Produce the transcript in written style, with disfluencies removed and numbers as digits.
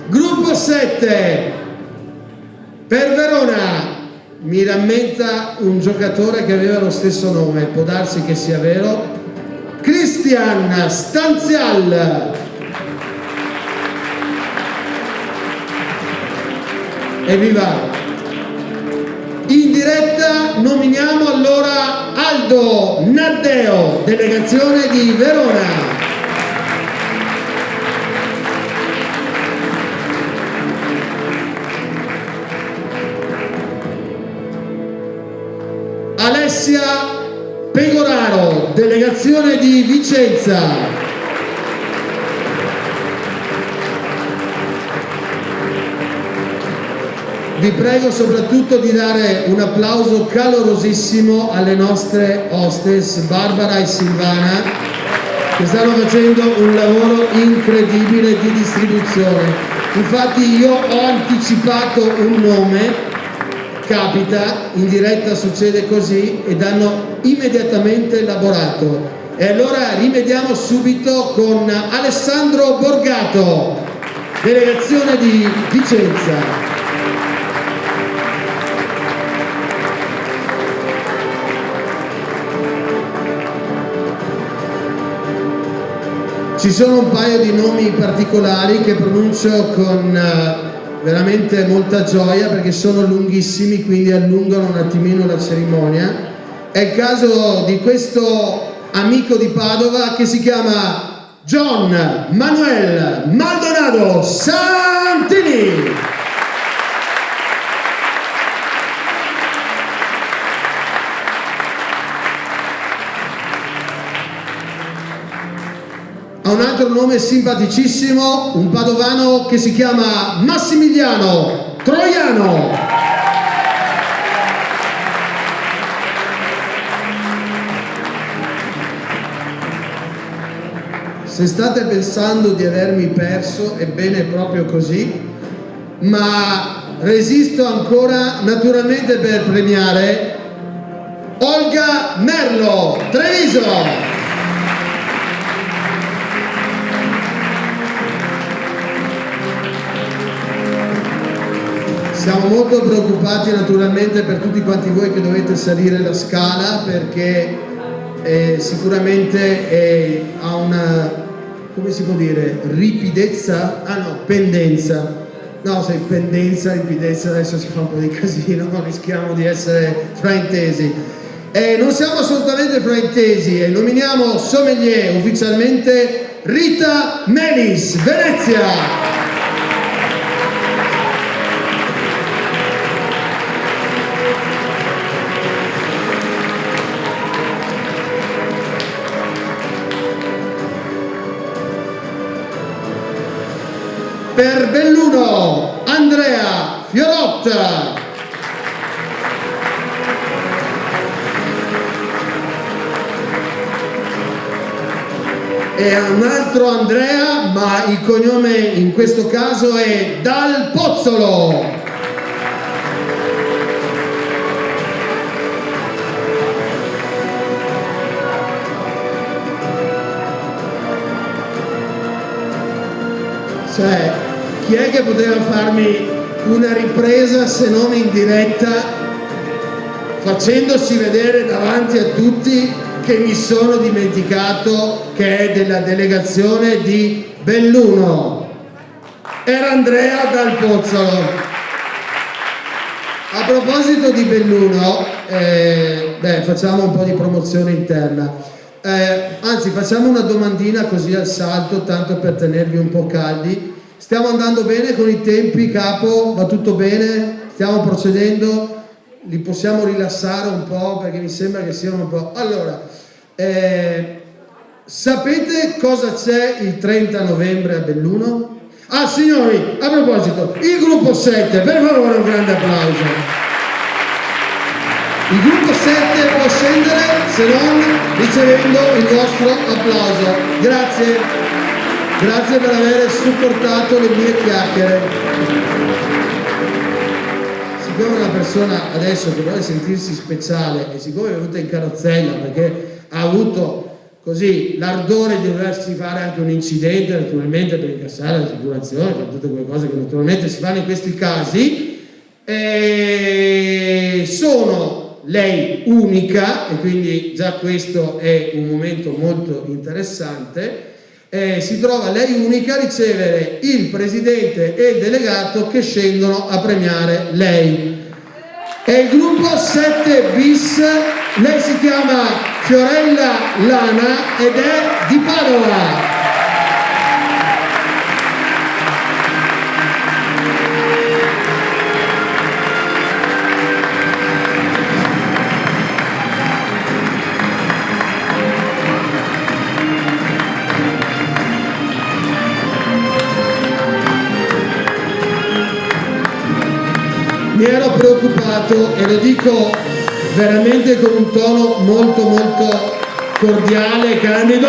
Gruppo 7, per Verona. Mi rammenta un giocatore che aveva lo stesso nome, può darsi che sia vero. Cristian Stanzial. Evviva! In diretta nominiamo allora Aldo Naddeo, delegazione di Verona. Alessia Pegoraro, delegazione di Vicenza. Vi prego soprattutto di dare un applauso calorosissimo alle nostre hostess Barbara e Silvana, che stanno facendo un lavoro incredibile di distribuzione. Infatti io ho anticipato un nome, capita, in diretta succede così, ed hanno immediatamente elaborato. E allora rimediamo subito con Alessandro Borgato, delegazione di Vicenza. Ci sono un paio di nomi particolari che pronuncio con veramente molta gioia perché sono lunghissimi, quindi allungano un attimino la cerimonia. È il caso di questo amico di Padova che si chiama John Manuel Maldonado Santini. Ha un altro nome simpaticissimo, un padovano che si chiama Massimiliano Troiano. Se state pensando di avermi perso, ebbene è proprio così, ma resisto ancora naturalmente per premiare Olga Merlo, Treviso. Siamo molto preoccupati naturalmente per tutti quanti voi che dovete salire la scala, perché sicuramente ha una, come si può dire, ripidezza? Ah no, pendenza. No, se pendenza, ripidezza, adesso si fa un po' di casino, rischiamo di essere fraintesi. Non siamo assolutamente fraintesi e nominiamo sommelier ufficialmente Rita Melis, Venezia. Per Belluno, Andrea Fiorotta. E un altro Andrea, ma il cognome in questo caso è Dal Pozzolo. Cioè, chi è che poteva farmi una ripresa se non in diretta, facendosi vedere davanti a tutti che mi sono dimenticato che è della delegazione di Belluno? Era Andrea Dal Pozzolo. A proposito di Belluno, facciamo un po' di promozione interna. Anzi, facciamo una domandina così al salto, tanto per tenervi un po' caldi. Stiamo andando bene con i tempi, capo? Va tutto bene? Stiamo procedendo? Li possiamo rilassare un po' perché mi sembra che siano un po'... Allora, sapete cosa c'è il 30 novembre a Belluno? Ah, signori, a proposito, il gruppo 7, per favore un grande applauso. Il gruppo 7 può scendere se non ricevendo il vostro applauso. Grazie, grazie per aver supportato le mie chiacchiere. Siccome una persona adesso che vuole sentirsi speciale e siccome è venuta in carrozzella perché ha avuto così l'ardore di doversi fare anche un incidente naturalmente per incassare l'assicurazione, per tutte quelle cose che naturalmente si fanno in questi casi. Sono lei unica, e quindi già questo è un momento molto interessante. Si trova lei unica a ricevere il presidente e il delegato che scendono a premiare lei. È il gruppo 7 bis, lei si chiama Fiorella Lana ed è di Padova. Mi ero preoccupato, e lo dico veramente con un tono molto molto cordiale e candido.